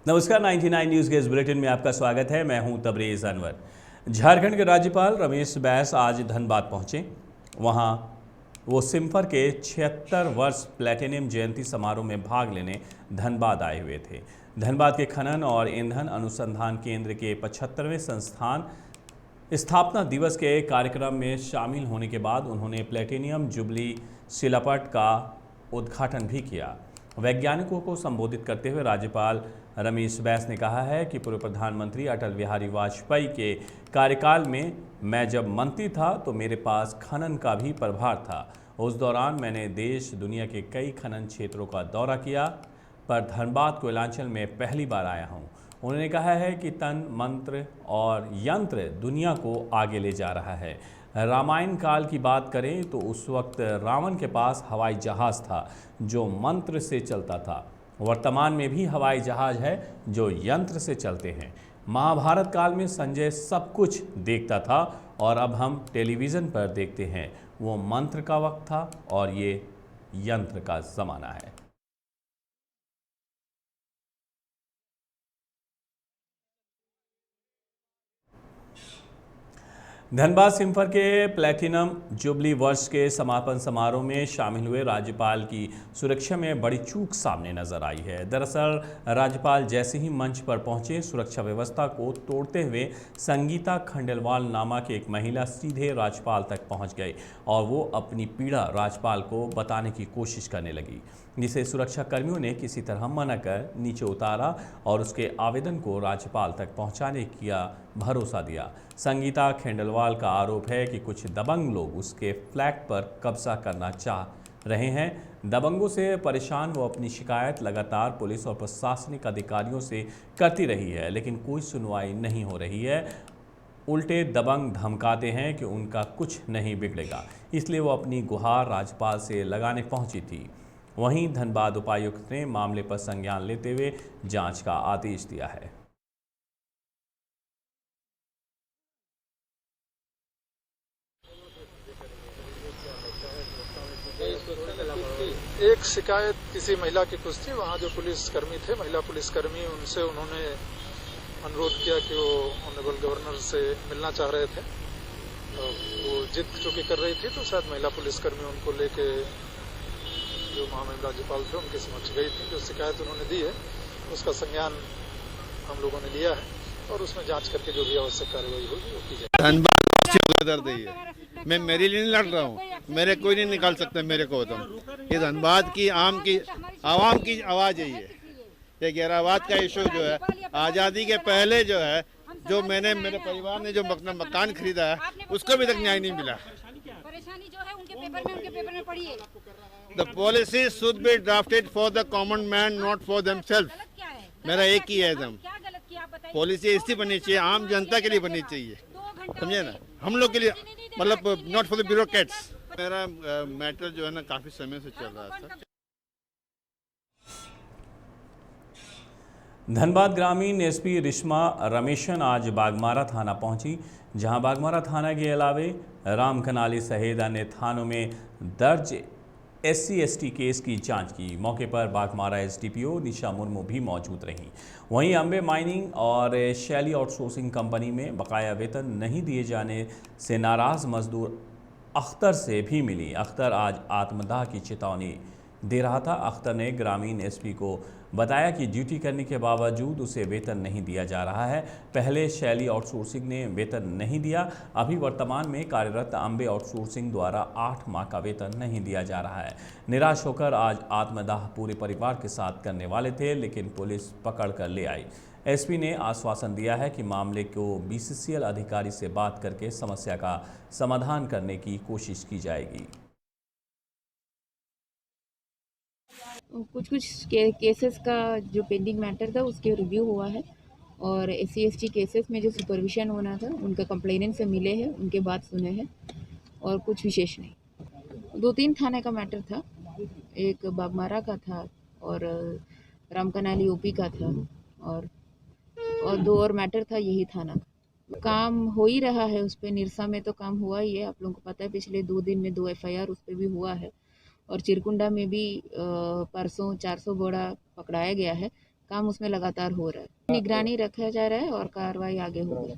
नमस्कार, 99 न्यूज़ के इस बुलेटिन में आपका स्वागत है। मैं हूं तबरेज़ अनवर। झारखंड के राज्यपाल रमेश बैस आज धनबाद पहुंचे। वहां वो सिम्फर के 76 वर्ष प्लेटिनियम जयंती समारोह में भाग लेने धनबाद आए हुए थे। धनबाद के खनन और ईंधन अनुसंधान केंद्र के 75वें संस्थान स्थापना दिवस के कार्यक्रम में शामिल होने के बाद उन्होंने प्लेटिनियम जुबली शिलापट का उद्घाटन भी किया। वैज्ञानिकों को संबोधित करते हुए राज्यपाल रमेश बैस ने कहा है कि पूर्व प्रधानमंत्री अटल बिहारी वाजपेयी के कार्यकाल में मैं जब मंत्री था तो मेरे पास खनन का भी प्रभार था। उस दौरान मैंने देश दुनिया के कई खनन क्षेत्रों का दौरा किया, पर धनबाद कोयलांचल में पहली बार आया हूं। उन्होंने कहा है कि तन मंत्र और यंत्र दुनिया को आगे ले जा रहा है। रामायण काल की बात करें तो उस वक्त रावण के पास हवाई जहाज़ था जो मंत्र से चलता था। वर्तमान में भी हवाई जहाज़ है जो यंत्र से चलते हैं। महाभारत काल में संजय सब कुछ देखता था और अब हम टेलीविज़न पर देखते हैं। वो मंत्र का वक्त था और ये यंत्र का ज़माना है। धनबाद सिम्फर के प्लेटिनम जुबली वर्ष के समापन समारोह में शामिल हुए राज्यपाल की सुरक्षा में बड़ी चूक सामने नजर आई है। दरअसल राज्यपाल जैसे ही मंच पर पहुंचे, सुरक्षा व्यवस्था को तोड़ते हुए संगीता खंडेलवाल नामक एक महिला सीधे राज्यपाल तक पहुंच गई और वो अपनी पीड़ा राज्यपाल को बताने की कोशिश करने लगी, जिसे सुरक्षा कर्मियों ने किसी तरह मना कर नीचे उतारा और उसके आवेदन को राज्यपाल तक पहुंचाने का भरोसा दिया। संगीता खंडेलवाल का आरोप है कि कुछ दबंग लोग उसके फ्लैट पर कब्जा करना चाह रहे हैं। दबंगों से परेशान वो अपनी शिकायत लगातार पुलिस और प्रशासनिक अधिकारियों से करती रही है, लेकिन कोई सुनवाई नहीं हो रही है। उल्टे दबंग धमकाते हैं कि उनका कुछ नहीं बिगड़ेगा, इसलिए वो अपनी गुहार राज्यपाल से लगाने पहुंची थी। वहीं धनबाद उपायुक्त ने मामले पर संज्ञान लेते हुए जांच का आदेश दिया है। एक शिकायत किसी महिला की कुछ थी। वहाँ जो पुलिसकर्मी थे, महिला पुलिसकर्मी, उनसे उन्होंने अनुरोध किया कि वो ऑनरेबल गवर्नर से मिलना चाह रहे थे। वो जिद चूंकि कर रही थी तो शायद महिला पुलिसकर्मी उनको लेके जो महामहिम राज्यपाल थे उनके समक्ष गई थी। जो शिकायत उन्होंने दी है उसका संज्ञान हम लोगों ने लिया है और उसमें जांच करके जो भी आवश्यक कार्रवाई होगी वो की जाएगी। मैं मेरे लिए नहीं लड़ रहा हूँ, मेरे कोई नहीं निकाल सकता मेरे को। तो ये धनबाद की आवाम की आवाज़ है। ये गैराबाद का इशू जो है, आज़ादी के पहले जो है, जो मैंने मेरे परिवार ने जो मकान खरीदा है उसको भी तक न्याय नहीं मिला। परेशानी जो है उनके पेपर में पढ़िए। The policies should be drafted for the common man, not for themselves. मेरा एक ही है एकदम, पॉलिसी ऐसी बननी चाहिए, आम जनता के लिए बननी चाहिए, समझे ना, हम लोग के लिए, मतलब नॉट फॉर द ब्यूरोक्रेट्स। मेरा मैटर जो है ना काफी समय से चल रहा था। धनबाद ग्रामीण एसपी रिश्मा रमेशन आज बागमारा थाना पहुंची, जहां बागमारा थाना के अलावे रामकनाली सहित अन्य थानों में दर्ज SC/ST केस की जांच की। मौके पर बागमारा SDPO निशा मुर्मू भी मौजूद रहीं। वहीं अंबे माइनिंग और शैली आउटसोर्सिंग कंपनी में बकाया वेतन नहीं दिए जाने से नाराज मजदूर अख्तर से भी मिली। अख्तर आज आत्मदाह की चेतावनी दे रहा था। अख्तर ने ग्रामीण SP को बताया कि ड्यूटी करने के बावजूद उसे वेतन नहीं दिया जा रहा है। पहले शैली आउटसोर्सिंग ने वेतन नहीं दिया, अभी वर्तमान में कार्यरत अंबे आउटसोर्सिंग द्वारा 8 माह का वेतन नहीं दिया जा रहा है। निराश होकर आज आत्मदाह पूरे परिवार के साथ करने वाले थे, लेकिन पुलिस पकड़ कर ले आई। SP ने आश्वासन दिया है कि मामले को BCCL अधिकारी से बात करके समस्या का समाधान करने की कोशिश की जाएगी। कुछ केसेस का जो पेंडिंग मैटर था उसके रिव्यू हुआ है और SC/ST केसेस में जो सुपरविजन होना था उनका कंप्लेनेंट से मिले हैं, उनके बात सुने हैं और कुछ विशेष नहीं। 2-3 थाने का मैटर था, एक बागमारा का था और रामकनाली OP का था और 2 और मैटर था यही थाना का। काम हो ही रहा है उस पर। निरसा में तो काम हुआ ही है, आप लोगों को पता है, पिछले 2 दिन में 2 FIR उस पर भी हुआ है और चिरकुंडा में भी परसों 400 बोरा पकड़ाया गया है। काम उसमें लगातार हो रहा है, निगरानी रखा जा रहा है और कार्रवाई आगे होगी।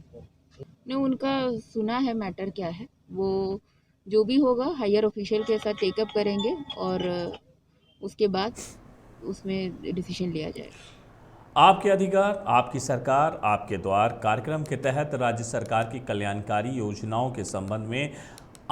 ने उनका सुना है मैटर क्या है, वो जो भी होगा हायर ऑफिशियल के साथ टेकअप करेंगे और उसके बाद उसमें डिसीजन लिया जाएगा। आपके अधिकार आपकी सरकार आपके द्वार कार्यक्रम के तहत राज्य सरकार की कल्याणकारी योजनाओं के संबंध में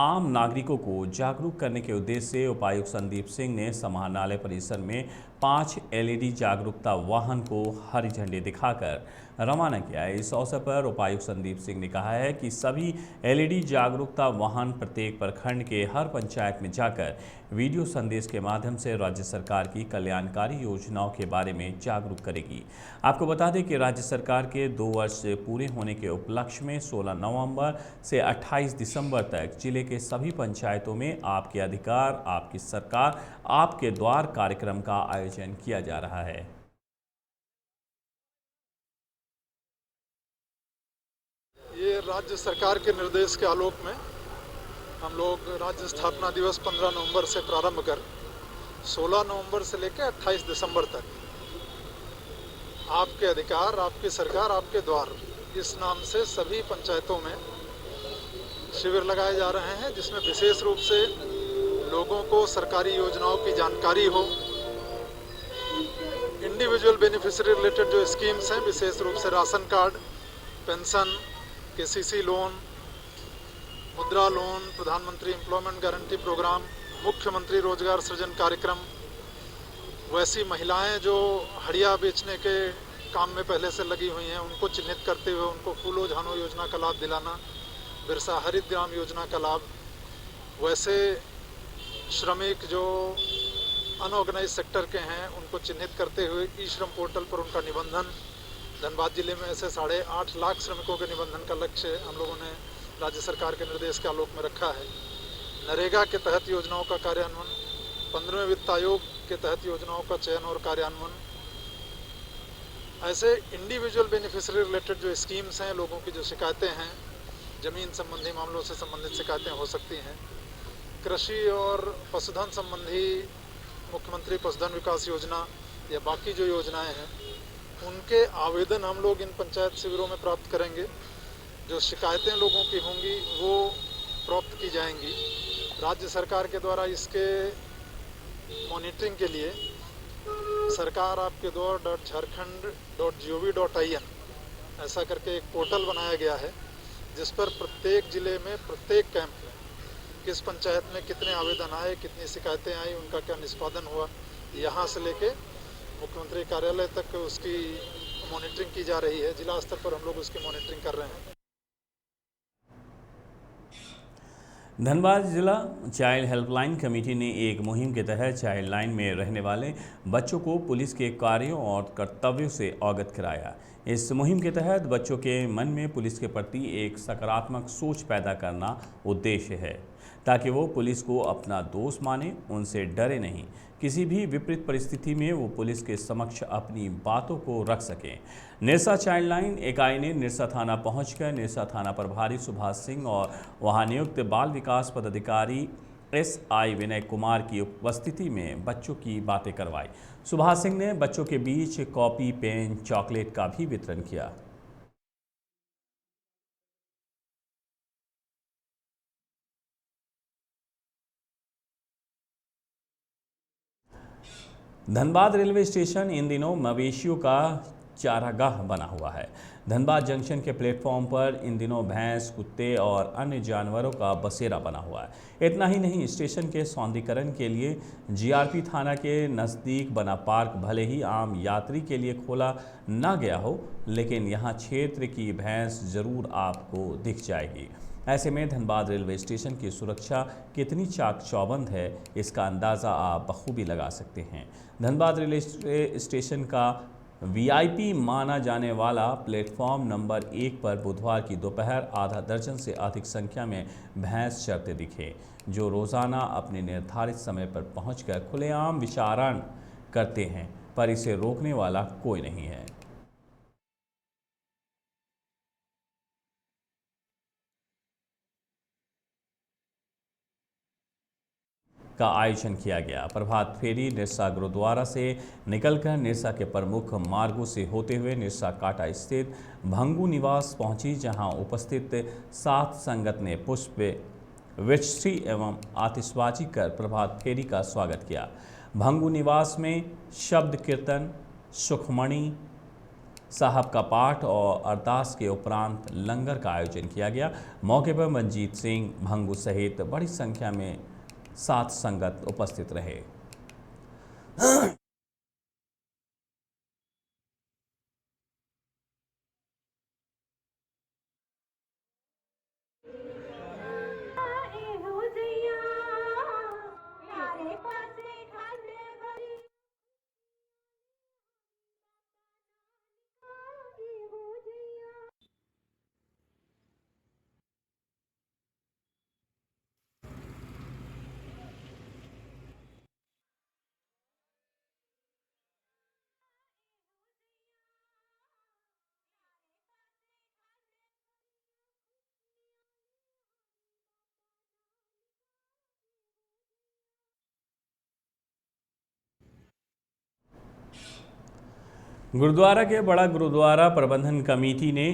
आम नागरिकों को जागरूक करने के उद्देश्य से उपायुक्त संदीप सिंह ने समाहरणालय परिसर में 5 एलईडी जागरूकता वाहन को हरी झंडी दिखाकर रवाना किया है। इस अवसर पर उपायुक्त संदीप सिंह ने कहा है कि सभी एलईडी जागरूकता वाहन प्रत्येक प्रखंड के हर पंचायत में जाकर वीडियो संदेश के माध्यम से राज्य सरकार की कल्याणकारी योजनाओं के बारे में जागरूक करेगी। आपको बता दें कि राज्य सरकार के 2 वर्ष पूरे होने के उपलक्ष्य में 16 नवंबर से 28 दिसंबर तक जिले के सभी पंचायतों में आपके अधिकार आपकी सरकार आपके द्वार कार्यक्रम का आयोजन किया जा रहा है। ये राज्य सरकार के निर्देश के आलोक में हम लोग राज्य स्थापना दिवस 15 नवंबर से प्रारंभ कर 16 नवंबर से लेकर 28 दिसंबर तक आपके अधिकार आपकी सरकार आपके द्वार इस नाम से सभी पंचायतों में शिविर लगाए जा रहे हैं, जिसमें विशेष रूप से लोगों को सरकारी योजनाओं की जानकारी हो। इंडिविजुअल बेनिफिशियरी रिलेटेड जो स्कीम्स हैं, विशेष रूप से ration card, pension, KCC loan, मुद्रा लोन, प्रधानमंत्री एम्प्लॉयमेंट गारंटी प्रोग्राम, मुख्यमंत्री रोजगार सृजन कार्यक्रम, वैसी महिलाएं जो हड़िया बेचने के काम में पहले से लगी हुई हैं उनको चिन्हित करते हुए उनको फूलो झानो योजना का लाभ दिलाना, बिरसा हरित ग्राम योजना का लाभ, वैसे श्रमिक जो अनऑर्गेनाइज सेक्टर के हैं उनको चिन्हित करते हुए ई श्रम पोर्टल पर उनका निबंधन। धनबाद जिले में ऐसे 8.5 लाख श्रमिकों के निबंधन का लक्ष्य हम लोगों ने राज्य सरकार के निर्देश के आलोक में रखा है। नरेगा के तहत योजनाओं का कार्यान्वयन, 15वें वित्त आयोग के तहत योजनाओं का चयन और कार्यान्वयन, ऐसे इंडिविजुअल बेनिफिशियरी रिलेटेड जो स्कीम्स हैं, लोगों की जो शिकायतें हैं, जमीन संबंधी मामलों से संबंधित शिकायतें हो सकती हैं, कृषि और पशुधन संबंधी मुख्यमंत्री पशुधन विकास योजना या बाकी जो योजनाएं हैं उनके आवेदन हम लोग इन पंचायत शिविरों में प्राप्त करेंगे। जो शिकायतें लोगों की होंगी वो प्राप्त की जाएंगी। राज्य सरकार के द्वारा इसके मॉनिटरिंग के लिए सरकार आपके द्वार .झारखंड.gov.in ऐसा करके एक पोर्टल बनाया गया है, जिस पर प्रत्येक जिले में प्रत्येक कैंप में किस पंचायत में कितने आवेदन आए, कितनी शिकायतें आई, उनका क्या निष्पादन हुआ, यहाँ से लेके मुख्यमंत्री कार्यालय तक उसकी मॉनिटरिंग की जा रही है। जिला स्तर पर हम लोग उसकी मॉनिटरिंग कर रहे हैं। धनबाद जिला चाइल्ड हेल्पलाइन कमेटी ने एक मुहिम के तहत चाइल्ड लाइन में रहने वाले बच्चों को पुलिस के कार्यों और कर्तव्यों से अवगत कराया। इस मुहिम के तहत बच्चों के मन में पुलिस के प्रति एक सकारात्मक सोच पैदा करना उद्देश्य है, ताकि वो पुलिस को अपना दोस्त माने, उनसे डरे नहीं। किसी भी विपरीत परिस्थिति में वो पुलिस के समक्ष अपनी बातों को रख सकें। निरसा चाइल्ड लाइन इकाई ने निरसा थाना पहुंचकर निरसा थाना प्रभारी सुभाष सिंह और वहां नियुक्त बाल विकास पदाधिकारी SI विनय कुमार की उपस्थिति में बच्चों की बातें करवाई। सुभाष सिंह ने बच्चों के बीच कॉपी, पेन, चॉकलेट का भी वितरण किया। धनबाद रेलवे स्टेशन इन दिनों मवेशियों का चारागाह बना हुआ है। धनबाद जंक्शन के प्लेटफॉर्म पर इन दिनों भैंस, कुत्ते और अन्य जानवरों का बसेरा बना हुआ है। इतना ही नहीं, स्टेशन के सौंदर्यीकरण के लिए GRP थाना के नज़दीक बना पार्क भले ही आम यात्री के लिए खोला ना गया हो, लेकिन यहाँ क्षेत्र की भैंस जरूर आपको दिख जाएगी। ऐसे में धनबाद रेलवे स्टेशन की सुरक्षा कितनी चाक चौबंद है, इसका अंदाज़ा आप बखूबी लगा सकते हैं। धनबाद रेलवे स्टेशन का VIP माना जाने वाला प्लेटफॉर्म नंबर 1 पर बुधवार की दोपहर आधा दर्जन से अधिक संख्या में भैंस चरते दिखे, जो रोज़ाना अपने निर्धारित समय पर पहुंचकर खुलेआम विचरण करते हैं, पर इसे रोकने वाला कोई नहीं है। का आयोजन किया गया। प्रभात फेरी निरसा गुरुद्वारा से निकलकर निरसा के प्रमुख मार्गों से होते हुए निरसा काटा स्थित भंगू निवास पहुंची, जहां उपस्थित साध संगत ने पुष्प वृष्टि एवं आतिशबाजी कर प्रभात फेरी का स्वागत किया। भंगू निवास में शब्द कीर्तन, सुखमणि साहब का पाठ और अरदास के उपरांत लंगर का आयोजन किया गया। मौके पर मंजीत सिंह भंगू सहित बड़ी संख्या में साथ संगत उपस्थित रहे। गुरुद्वारा के बड़ा गुरुद्वारा प्रबंधन कमेटी ने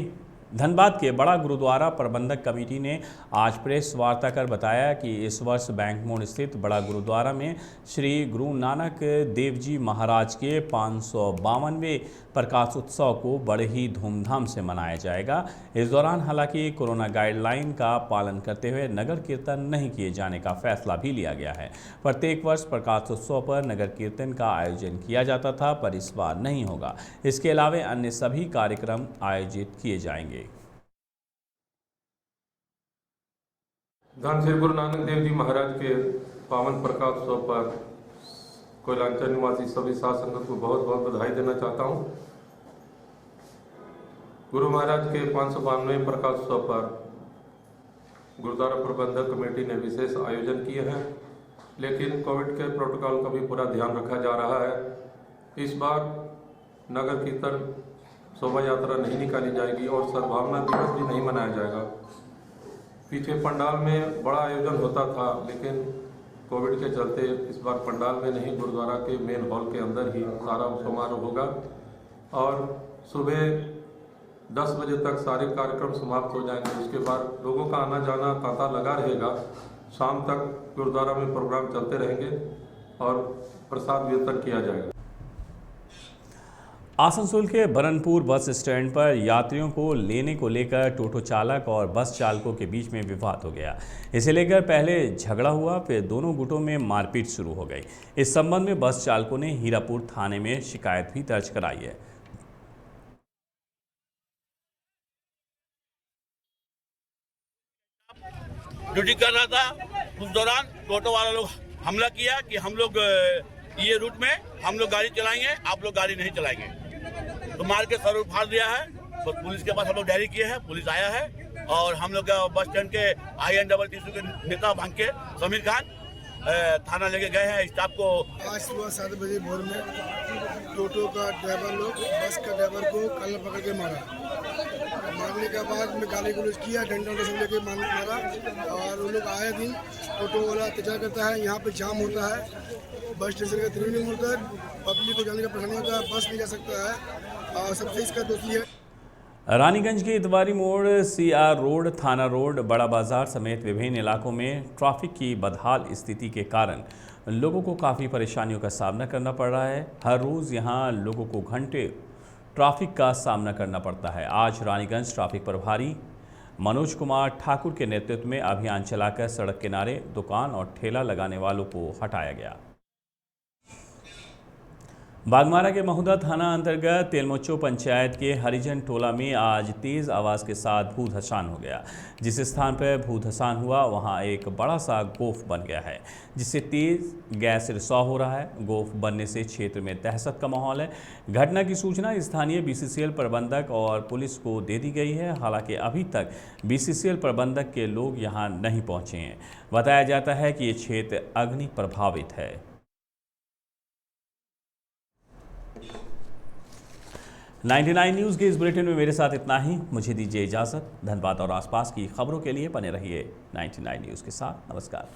धनबाद के बड़ा गुरुद्वारा प्रबंधक कमेटी ने आज प्रेस वार्ता कर बताया कि इस वर्ष बैंक मोड़ स्थित बड़ा गुरुद्वारा में श्री गुरु नानक देव जी महाराज के 552वें प्रकाश उत्सव को बड़े ही धूमधाम से मनाया जाएगा। इस दौरान हालांकि कोरोना गाइडलाइन का पालन करते हुए नगर कीर्तन नहीं किए जाने का फैसला भी लिया गया है। प्रत्येक वर्ष प्रकाश उत्सव पर नगर कीर्तन का आयोजन किया जाता था, पर इस बार नहीं होगा। इसके अलावा अन्य सभी कार्यक्रम आयोजित किए जाएंगे। धन श्री गुरु नानक देव जी महाराज के पावन प्रकाश उत्सव पर कोयलांचल निवासी सभी साध संगत को बहुत बहुत बधाई देना चाहता हूं। गुरु महाराज के 552वें प्रकाश उत्सव पर गुरुद्वारा प्रबंधक कमेटी ने विशेष आयोजन किए हैं, लेकिन कोविड के प्रोटोकॉल का भी पूरा ध्यान रखा जा रहा है। इस बार नगर कीर्तन शोभा यात्रा नहीं निकाली जाएगी और सद्भावना दिवस भी नहीं मनाया जाएगा। पीछे पंडाल में बड़ा आयोजन होता था, लेकिन कोविड के चलते इस बार पंडाल में नहीं, गुरुद्वारा के मेन हॉल के अंदर ही सारा समारोह होगा और सुबह 10 बजे तक सारे कार्यक्रम समाप्त हो जाएंगे। उसके बाद लोगों का आना जाना तांता लगा रहेगा। शाम तक गुरुद्वारा में प्रोग्राम चलते रहेंगे और प्रसाद वितरण किया जाएगा। आसनसोल के बरनपुर बस स्टैंड पर यात्रियों को लेने को लेकर टोटो चालक और बस चालकों के बीच में विवाद हो गया। इसे लेकर पहले झगड़ा हुआ, फिर दोनों गुटों में मारपीट शुरू हो गई। इस संबंध में बस चालकों ने हीरापुर थाने में शिकायत भी दर्ज कराई है। ड्यूटी कर रहा था, उस दौरान टोटो वाला लोग हमला किया कि हम लोग ये रूट में हम लोग गाड़ी चलाएंगे, आप लोग गाड़ी नहीं चलाएंगे, तो मार के सर फाड़ दिया है। तो पुलिस के पास हम लोग डायरी किए हैं, पुलिस आया है और हम लोग बस स्टैंड के INTT के नेता भांग के समीर खान थाना लेके गए हैं स्टाफ को। आज सुबह 7 बजे भोर में टोटो का ड्राइवर लोग बस का ड्राइवर को कल पकड़ के मारने के बाद में गाली गलौज किया, डंडा सब लेके मारा और वो लोग आए दिन टोटो वाला अत्याचार करता है। यहाँ पे जाम होता है, बस स्टेशन का 3 नंबर तक पब्लिक को जाने का परेशानी होता है, बस नहीं जा सकता है और सबसे इसका दोषी है। रानीगंज के इतवारी मोड़, CR रोड, थाना रोड, बड़ा बाजार समेत विभिन्न इलाकों में ट्रैफिक की बदहाल स्थिति के कारण लोगों को काफ़ी परेशानियों का सामना करना पड़ रहा है। हर रोज़ यहां लोगों को घंटे ट्रैफिक का सामना करना पड़ता है। आज रानीगंज ट्रैफिक प्रभारी मनोज कुमार ठाकुर के नेतृत्व में अभियान चलाकर सड़क किनारे दुकान और ठेला लगाने वालों को हटाया गया। बागमारा के महुदा थाना अंतर्गत तेलमोचो पंचायत के हरिजन टोला में आज तेज़ आवाज़ के साथ भूधसान हो गया। जिस स्थान पर भूधसान हुआ वहां एक बड़ा सा गोफ बन गया है, जिससे तेज़ गैस रिसाव हो रहा है। गोफ बनने से क्षेत्र में दहशत का माहौल है। घटना की सूचना स्थानीय BCCL प्रबंधक और पुलिस को दे दी गई है। हालांकि अभी तक BCCL प्रबंधक के लोग यहां नहीं पहुंचे हैं। बताया जाता है कि ये क्षेत्र अग्नि प्रभावित है। 99 न्यूज़ के इस बुलेटिन में मेरे साथ इतना ही। मुझे दीजिए इजाज़त। धनबाद और आसपास की खबरों के लिए बने रहिए 99 न्यूज़ के साथ। नमस्कार।